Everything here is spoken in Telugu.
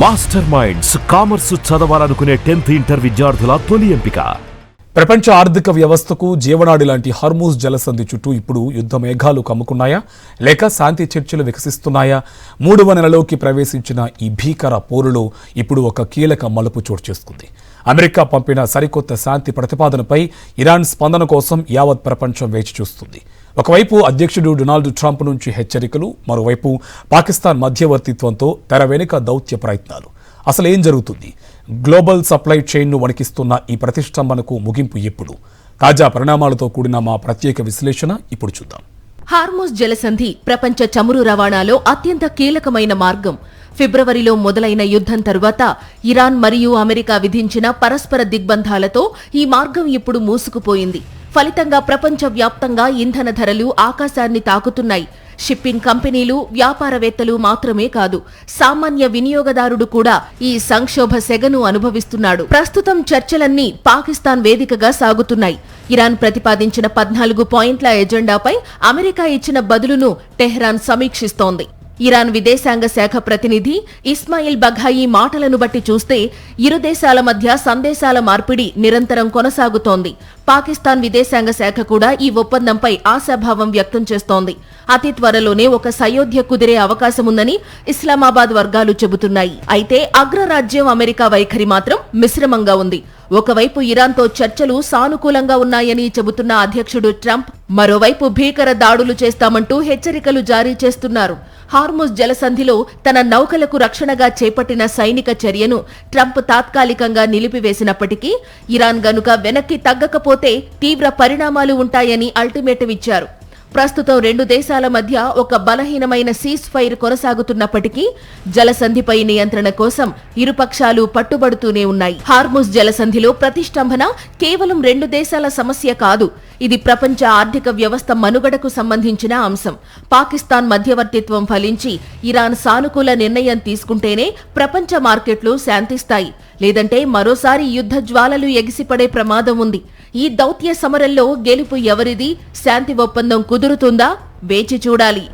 మాస్టర్ మైండ్స్ కామర్స్ చదవాలనుకునే 10th ఇంటర్ విద్యార్థుల తొలి ఎంపిక. ప్రపంచ ఆర్థిక వ్యవస్థకు జీవనాడి లాంటి హార్మూజ్ జలసంధి చుట్టూ ఇప్పుడు యుద్ధ మేఘాలు కమ్ముకున్నాయా లేక శాంతి చర్చలు వికసిస్తున్నాయా? 3వ నెలలోకి ప్రవేశించిన ఈ భీకర పోరులో ఇప్పుడు ఒక కీలక మలుపు చోటు చేసుకుంది. అమెరికా పంపిన సరికొత్త శాంతి ప్రతిపాదనపై ఇరాన్ స్పందన కోసం యావత్ ప్రపంచం వేచి చూస్తుంది. ఒకవైపు అధ్యక్షుడు డొనాల్డ్ ట్రంప్ నుంచి హెచ్చరికలు, మరోవైపు పాకిస్తాన్ మధ్యవర్తిత్వంతో తెర వెనుక దౌత్య ప్రయత్నాలు. అసలు ఏం జరుగుతుంది? గ్లోబల్ సప్లై చైన్ను వణికిస్తున్న ఈ ప్రతిష్టంభనకు ముగింపు ఎప్పుడు? తాజా పరిణామాలతో కూడిన మా ప్రత్యేక విశ్లేషణ ఇప్పుడు చూద్దాం. హార్మూజ్ జలసంధి ప్రపంచ చమురు రవాణాలో అత్యంత కీలకమైన మార్గం. ఫిబ్రవరిలో మొదలైన యుద్ధం తరువాత ఇరాన్ మరియు అమెరికా విధించిన పరస్పర దిగ్బంధాలతో ఈ మార్గం ఇప్పుడు మూసుకుపోయింది. ఫలితంగా ప్రపంచవ్యాప్తంగా ఇంధన ధరలు ఆకాశాన్ని తాకుతున్నాయి. షిప్పింగ్ కంపెనీలు, వ్యాపారవేత్తలు మాత్రమే కాదు, సామాన్య వినియోగదారుడు కూడా ఈ సంక్షోభ సెగను అనుభవిస్తున్నాడు. ప్రస్తుతం చర్చలన్నీ పాకిస్తాన్ వేదికగా సాగుతున్నాయి. ఇరాన్ ప్రతిపాదించిన 14 పాయింట్ల ఎజెండాపై అమెరికా ఇచ్చిన బదులును టెహ్రాన్ సమీక్షిస్తోంది. ఇరాన్ విదేశాంగ శాఖ ప్రతినిధి ఇస్మాయిల్ బఘాయి మాటలను బట్టి చూస్తే ఇరు దేశాల మధ్య సందేశాల మార్పిడి నిరంతరం కొనసాగుతోంది. పాకిస్తాన్ విదేశాంగ శాఖ కూడా ఈ ఒప్పందంపై ఆశాభావం వ్యక్తం చేస్తోంది. అతి త్వరలోనే ఒక సయోధ్య కుదిరే అవకాశముందని ఇస్లామాబాద్ వర్గాలు చెబుతున్నాయి. అయితే అగ్రరాజ్యం అమెరికా వైఖరి మాత్రం మిశ్రమంగా ఉంది. ఒకవైపు ఇరాన్తో చర్చలు సానుకూలంగా ఉన్నాయని చెబుతున్న అధ్యక్షుడు ట్రంప్, మరోవైపు భీకర దాడులు చేస్తామంటూ హెచ్చరికలు జారీ చేస్తున్నారు. హార్మూజ్ జలసంధిలో తన నౌకలకు రక్షణగా చేపట్టిన సైనిక చర్యను ట్రంప్ తాత్కాలికంగా నిలిపివేసినప్పటికీ ఇరాన్ గనుక వెనక్కి తగ్గకపోతే తీవ్ర పరిణామాలు ఉంటాయని అల్టిమేటం ఇచ్చారు. ప్రస్తుతం 2 దేశాల మధ్య ఒక బలహీనమైన సీజ్ ఫైర్ కొనసాగుతున్నప్పటికీ జలసంధిపై నియంత్రణ కోసం ఇరుపక్షాలు పట్టుబడుతూనే ఉన్నాయి. హార్మూజ్ జలసంధిలో ప్రతిష్టంభన కేవలం 2 దేశాల సమస్య కాదు, ఇది ప్రపంచ ఆర్థిక వ్యవస్థ మనుగడకు సంబంధించిన అంశం. పాకిస్తాన్ మధ్యవర్తిత్వం ఫలించి ఇరాన్ సానుకూల నిర్ణయం తీసుకుంటేనే ప్రపంచ మార్కెట్లు శాంతిస్తాయి. లేదంటే మరోసారి యుద్ధ జ్వాలలు ఎగిసిపడే ప్రమాదం ఉంది. ఈ దౌత్య సమరంలో గెలుపు ఎవరిది? శాంతి ఒప్పందం కుదురుతుందా? వేచి చూడాలి.